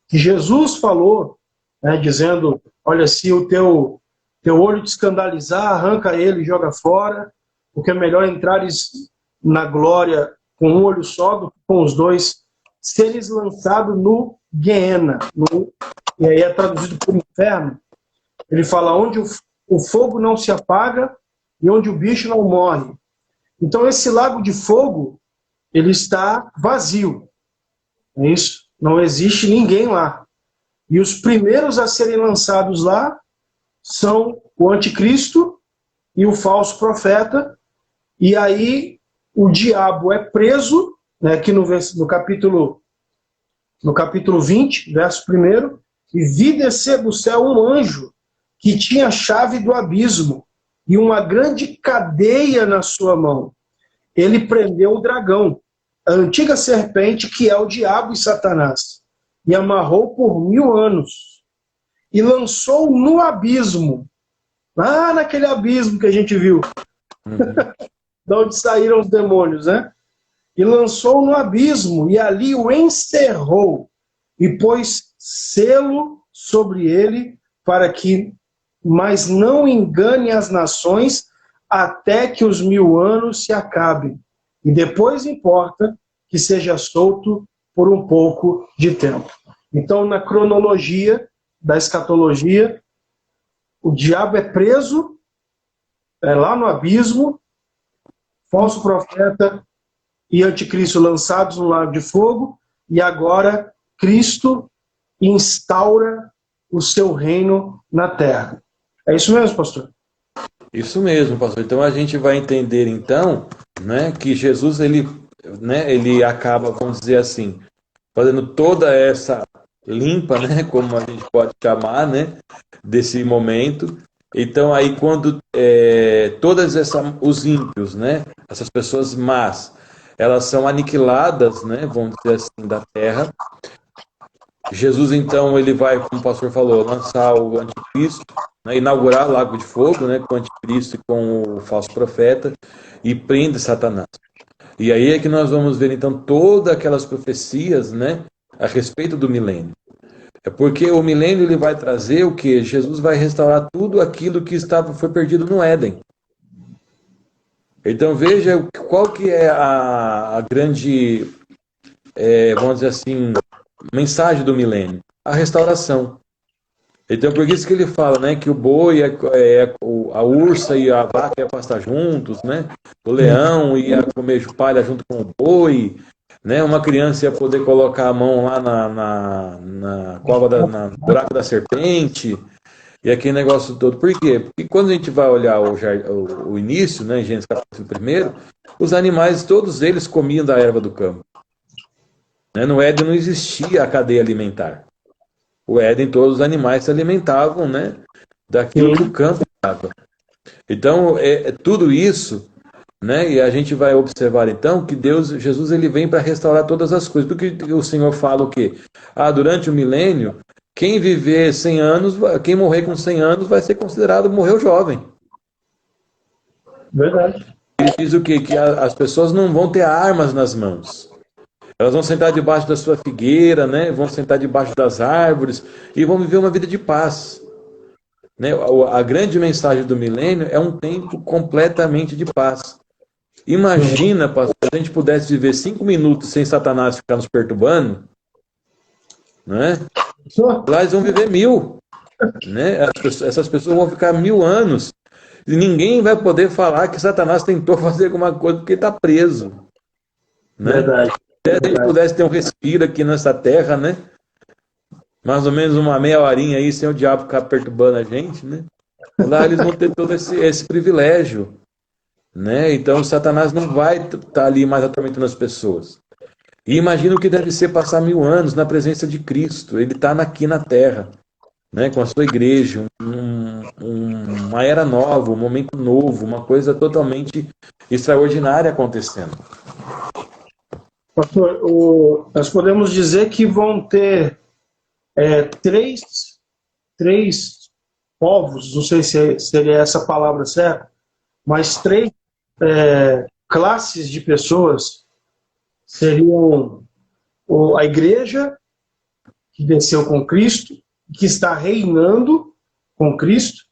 que Jesus falou, né, dizendo, olha, se o teu olho te escandalizar, arranca ele e joga fora, porque é melhor entrares na glória com um olho só do que com os dois, seres lançados no Geena, e aí é traduzido por inferno. Ele fala onde o fogo não se apaga e onde o bicho não morre. Então esse lago de fogo, ele está vazio. É isso? Não existe ninguém lá. E os primeiros a serem lançados lá são o anticristo e o falso profeta. E aí o diabo é preso, né, aqui no capítulo 20, verso 1, e vi descer do céu um anjo que tinha a chave do abismo e uma grande cadeia na sua mão. Ele prendeu o dragão, a antiga serpente, que é o diabo e Satanás, e amarrou por 1000 anos, e lançou no abismo, lá naquele abismo que a gente viu, de onde saíram os demônios, né? E lançou no abismo, e ali o encerrou, e pôs selo sobre ele, para que mais não engane as nações, até que os 1000 anos se acabem. E depois importa que seja solto por um pouco de tempo. Então, na cronologia da escatologia, o diabo é preso, lá no abismo, falso profeta e anticristo lançados no lago de fogo, e agora Cristo instaura o seu reino na terra. É isso mesmo, pastor? Isso mesmo, pastor. Então a gente vai entender então, né, que Jesus ele acaba, vamos dizer assim, fazendo toda essa limpa, né, como a gente pode chamar, né, desse momento. Então aí quando os ímpios, né, essas pessoas más, elas são aniquiladas, né, vamos dizer assim, da terra. Jesus, então, ele vai, como o pastor falou, lançar o anticristo, né, inaugurar o lago de fogo, né, com o anticristo e com o falso profeta, e prende Satanás. E aí é que nós vamos ver, então, todas aquelas profecias, né, a respeito do milênio. É porque o milênio ele vai trazer o quê? Jesus vai restaurar tudo aquilo que foi perdido no Éden. Então, veja qual que é a grande, vamos dizer assim, mensagem do milênio: a restauração. Então, por isso que ele fala, né, que o boi, a ursa e a vaca ia pastar juntos, né? O leão ia comer palha junto com o boi, né? Uma criança ia poder colocar a mão lá na cova, no buraco da serpente, e aquele negócio todo. Por quê? Porque quando a gente vai olhar o início, né, em Gênesis capítulo 1, os animais, todos eles comiam da erva do campo. No Éden não existia a cadeia alimentar. O Éden, todos os animais se alimentavam, né, daquilo que o campo dava. Então, tudo isso, né, e a gente vai observar então que Jesus, ele vem para restaurar todas as coisas. Porque o Senhor fala o quê? Durante o milênio, quem viver 100 anos, quem morrer com 100 anos vai ser considerado morreu jovem. Verdade. Ele diz o quê? Que as pessoas não vão ter armas nas mãos. Elas vão sentar debaixo da sua figueira, né? Vão sentar debaixo das árvores e vão viver uma vida de paz. Né? A grande mensagem do milênio é um tempo completamente de paz. Imagina, pastor, se a gente pudesse viver 5 minutos sem Satanás ficar nos perturbando, né? Lá eles vão viver 1000, né? Essas pessoas vão ficar 1000 anos e ninguém vai poder falar que Satanás tentou fazer alguma coisa porque está preso, né? Verdade. Se a gente pudesse ter um respiro aqui nessa terra, né? Mais ou menos uma meia horinha aí sem o diabo ficar perturbando a gente, né? Lá eles vão ter todo esse privilégio, né? Então Satanás não vai estar ali mais atormentando as pessoas. E imagina o que deve ser passar 1000 anos na presença de Cristo. Ele está aqui na Terra, né? Com a sua igreja, uma era nova, um momento novo, uma coisa totalmente extraordinária acontecendo. Pastor, nós podemos dizer que vão ter três povos, não sei se seria essa a palavra certa, mas três classes de pessoas seriam a igreja que desceu com Cristo, que está reinando com Cristo,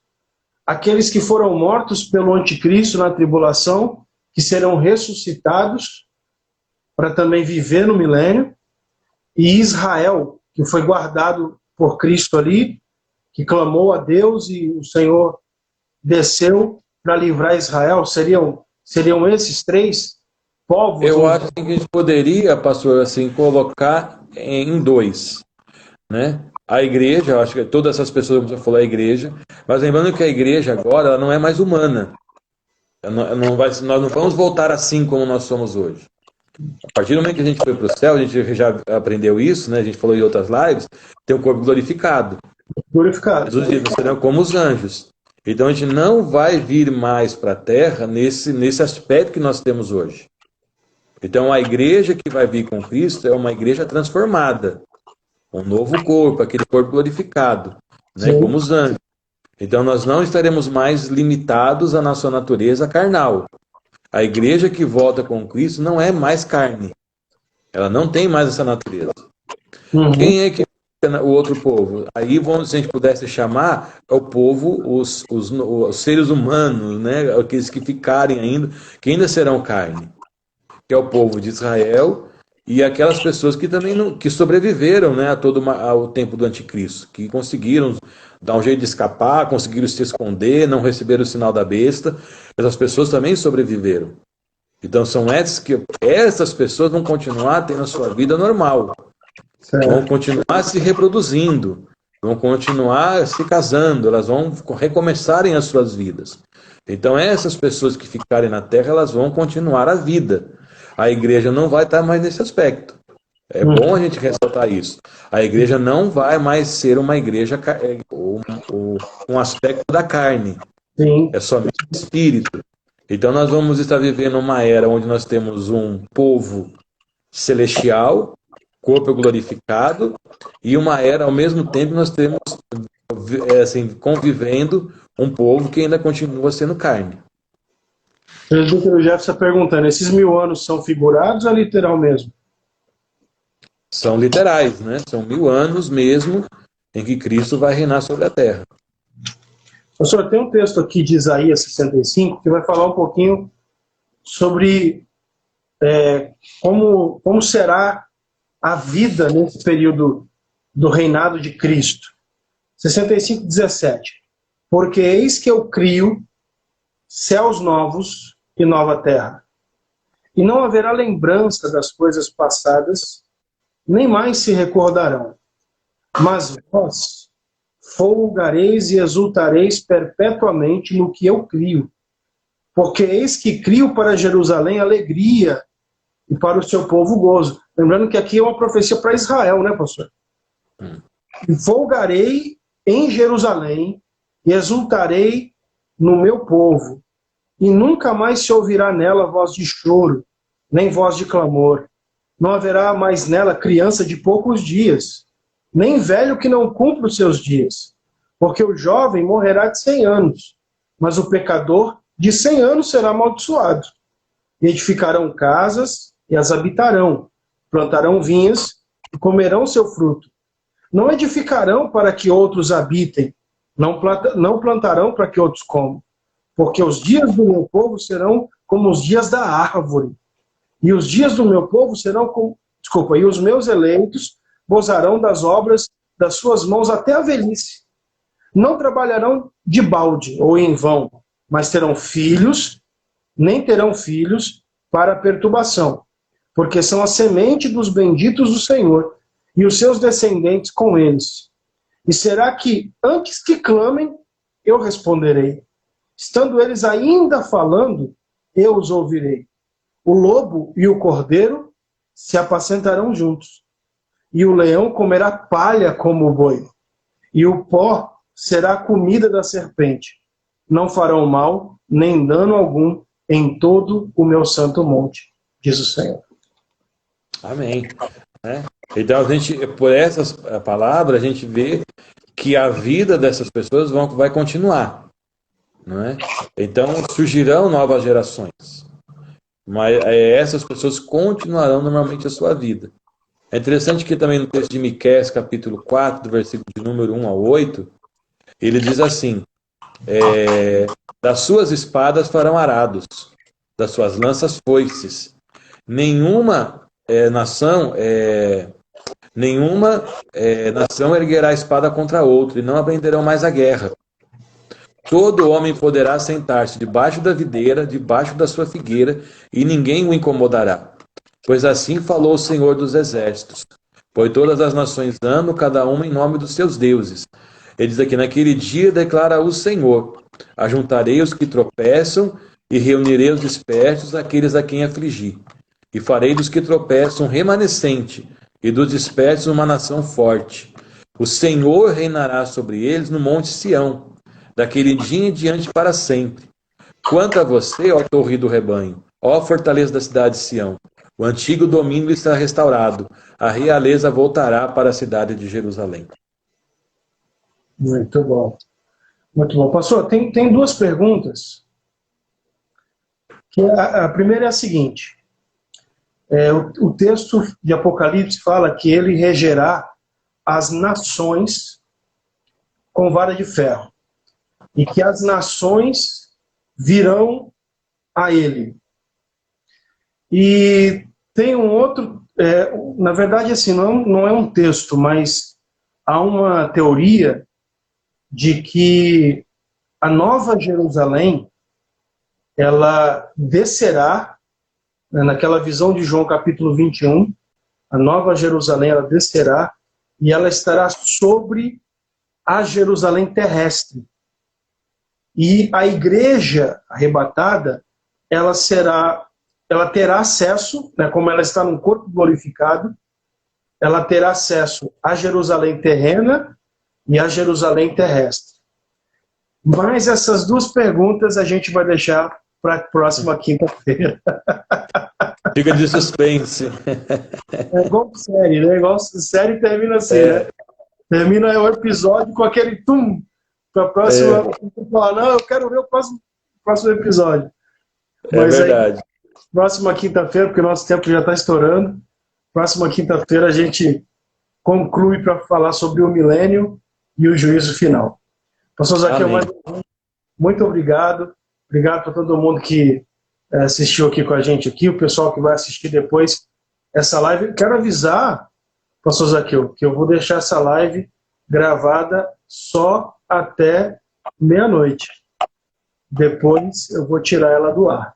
aqueles que foram mortos pelo anticristo na tribulação, que serão ressuscitados para também viver no milênio, e Israel, que foi guardado por Cristo ali, que clamou a Deus e o Senhor desceu para livrar Israel. Seriam esses três povos? Eu acho que a gente poderia, pastor, assim, colocar em 2, né? A igreja, eu acho que todas essas pessoas que você falou, a igreja, mas lembrando que a igreja agora ela não é mais humana. Nós não vamos voltar assim como nós somos hoje. A partir do momento que a gente foi para o céu, a gente já aprendeu isso, né? A gente falou em outras lives, tem um corpo glorificado. Jesus disse, serão como os anjos. Então a gente não vai vir mais para a terra nesse aspecto que nós temos hoje. Então a igreja que vai vir com Cristo é uma igreja transformada. Um novo corpo, aquele corpo glorificado, né? Como os anjos. Então nós não estaremos mais limitados à nossa natureza carnal. A igreja que volta com Cristo não é mais carne. Ela não tem mais essa natureza. Quem é que o outro povo? Aí, se a gente pudesse chamar, é o povo, os seres humanos, né? Aqueles que ficarem ainda, que ainda serão carne. Que é o povo de Israel e aquelas pessoas que também que sobreviveram, né, ao tempo do anticristo, que conseguiram dar um jeito de escapar, conseguiram se esconder, não receberam o sinal da besta. Essas pessoas também sobreviveram. Então são essas pessoas vão continuar tendo a sua vida normal. Vão continuar se reproduzindo, vão continuar se casando, elas vão recomeçarem as suas vidas. Então essas pessoas que ficarem na terra, elas vão continuar a vida. A igreja não vai estar mais nesse aspecto. É bom a gente ressaltar isso. A igreja não vai mais ser uma igreja um aspecto da carne. Sim. É somente espírito. Então nós vamos estar vivendo uma era onde nós temos um povo celestial, corpo glorificado, e uma era, ao mesmo tempo, nós temos assim, convivendo um povo que ainda continua sendo carne. O presbítero Jefferson está perguntando, esses 1000 anos são figurados ou literal mesmo? São literais, né? São 1000 anos mesmo em que Cristo vai reinar sobre a terra. Professor, tem um texto aqui de Isaías 65 que vai falar um pouquinho sobre como será a vida nesse período do reinado de Cristo. 65:17. Porque eis que eu crio céus novos e nova terra. E não haverá lembrança das coisas passadas, nem mais se recordarão. Mas vós folgareis e exultareis perpetuamente no que eu crio. Porque eis que crio para Jerusalém alegria e para o seu povo gozo. Lembrando que aqui é uma profecia para Israel, né, pastor? E folgarei em Jerusalém e exultarei no meu povo. E nunca mais se ouvirá nela voz de choro, nem voz de clamor. Não haverá mais nela criança de poucos dias, nem velho que não cumpra os seus dias. Porque o jovem morrerá de 100 anos, mas o pecador de 100 anos será amaldiçoado. E edificarão casas e as habitarão, plantarão vinhas e comerão seu fruto. Não edificarão para que outros habitem, não plantarão para que outros comam. Porque os dias do meu povo serão como os dias da árvore. E os dias do meu povo serão como... e os meus eleitos gozarão das obras das suas mãos até a velhice. Não trabalharão de balde ou em vão, mas terão filhos, nem terão filhos para perturbação, porque são a semente dos benditos do Senhor, e os seus descendentes com eles. E será que, antes que clamem, eu responderei. Estando eles ainda falando, eu os ouvirei. O lobo e o cordeiro se apacentarão juntos, e o leão comerá palha como o boi, e o pó será a comida da serpente. Não farão mal, nem dano algum, em todo o meu santo monte, diz o Senhor. Amém. Então, por essas palavras, a gente vê que a vida dessas pessoas vai continuar. Não é? Então, surgirão novas gerações. Mas essas pessoas continuarão normalmente a sua vida. É interessante que também no texto de Miqueias, capítulo 4, do versículo de número 1 ao 8, ele diz assim: das suas espadas farão arados, das suas lanças foices. Nenhuma nação erguerá a espada contra outra, e não aprenderão mais a guerra. Todo homem poderá sentar-se debaixo da videira, debaixo da sua figueira, e ninguém o incomodará. Pois assim falou o Senhor dos Exércitos. Pois todas as nações andam, cada uma em nome dos seus deuses. Ele diz aqui: naquele dia declara o Senhor: ajuntarei os que tropeçam, e reunirei os dispersos, aqueles a quem afligi. E farei dos que tropeçam um remanescente, e dos dispersos uma nação forte. O Senhor reinará sobre eles no monte Sião, daquele dia em diante para sempre. Quanto a você, ó torre do rebanho, ó fortaleza da cidade de Sião, o antigo domínio está restaurado, a realeza voltará para a cidade de Jerusalém. Muito bom. Muito bom. Pastor, tem duas perguntas. A primeira é a seguinte. O texto de Apocalipse fala que ele regerá as nações com vara de ferro. E que as nações virão a ele. E tem um outro... na verdade, assim, não é um texto, mas há uma teoria de que a Nova Jerusalém, ela descerá, naquela visão de João capítulo 21, a Nova Jerusalém, ela descerá e ela estará sobre a Jerusalém terrestre. E a igreja arrebatada, ela terá acesso, como ela está num corpo glorificado, ela terá acesso à Jerusalém terrena e à Jerusalém terrestre. Mas essas duas perguntas a gente vai deixar para a próxima quinta-feira. Fica de suspense. É igual série, né? Igual série termina assim, né? Termina o episódio com aquele tum para a próxima. Falar, não, eu quero ver o próximo episódio. Mas verdade. Aí, próxima quinta-feira, porque o nosso tempo já está estourando, próxima quinta-feira a gente conclui para falar sobre o milênio e o juízo final. Pastor Zaqueu, muito obrigado. Obrigado para todo mundo que assistiu aqui com a gente aqui, o pessoal que vai assistir depois essa live. Quero avisar, Pastor Zaqueu, que eu vou deixar essa live gravada só até meia-noite. Depois eu vou tirar ela do ar.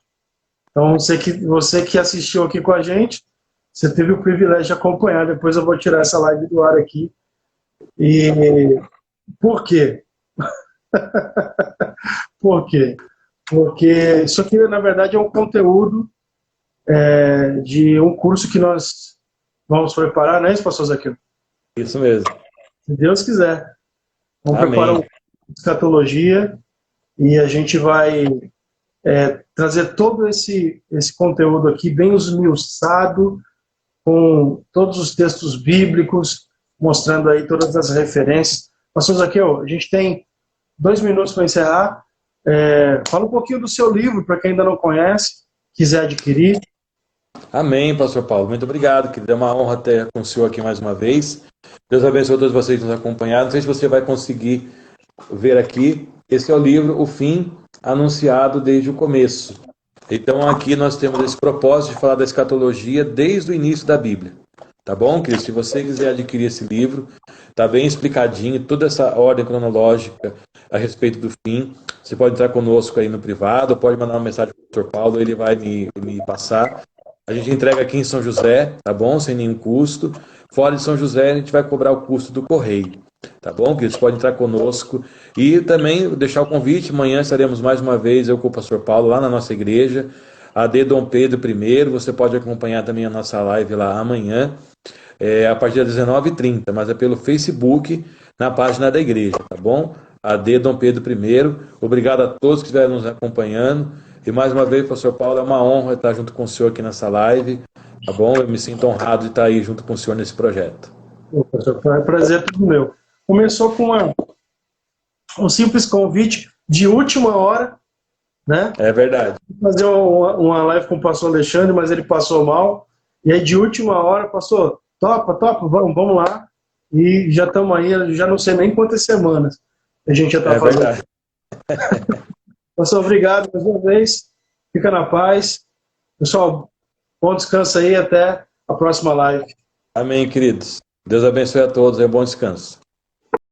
Então, você que assistiu aqui com a gente, você teve o privilégio de acompanhar. Depois eu vou tirar essa live do ar aqui. E por quê? Por quê? Porque isso aqui, na verdade, é um conteúdo de um curso que nós vamos preparar, não é isso, Pastor Zaqueu? Isso mesmo. Se Deus quiser. Vamos Amém. preparar uma escatologia e a gente vai trazer todo esse conteúdo aqui bem esmiuçado, com todos os textos bíblicos, mostrando aí todas as referências. Pastor Zaqueu, a gente tem 2 minutos para encerrar. Fala um pouquinho do seu livro, para quem ainda não conhece, quiser adquirir. Amém, Pastor Paulo. Muito obrigado, que é uma honra ter com o senhor aqui mais uma vez. Deus abençoe a todos vocês que nos acompanharam. Não sei se você vai conseguir ver aqui. Esse é o livro O Fim Anunciado desde o Começo. Então aqui nós temos esse propósito de falar da escatologia desde o início da Bíblia. Tá bom, querido? Se você quiser adquirir esse livro, tá bem explicadinho, toda essa ordem cronológica a respeito do fim. Você pode entrar conosco aí no privado, pode mandar uma mensagem para o Dr. Paulo, ele vai me passar. A gente entrega aqui em São José, tá bom? Sem nenhum custo. Fora de São José, a gente vai cobrar o custo do correio. Tá bom, queridos? Pode entrar conosco. E também deixar o convite, amanhã estaremos mais uma vez, eu com o pastor Paulo, lá na nossa igreja, AD Dom Pedro I. Você pode acompanhar também a nossa live lá amanhã, a partir das 19h30, mas é pelo Facebook, na página da igreja, tá bom? AD Dom Pedro I. Obrigado a todos que estiveram nos acompanhando. E mais uma vez, pastor Paulo, é uma honra estar junto com o senhor aqui nessa live, tá bom? Eu me sinto honrado de estar aí junto com o senhor nesse projeto. Pastor, foi um prazer todo meu. Começou com um simples convite de última hora, né? É verdade. Fazer uma live com o pastor Alexandre, mas ele passou mal. E aí, de última hora, pastor, topa, vamos lá. E já estamos aí, já não sei nem quantas semanas a gente já está fazendo. Verdade. Pastor, obrigado mais uma vez. Fica na paz. Pessoal, bom descanso aí. Até a próxima live. Amém, queridos. Deus abençoe a todos e bom descanso.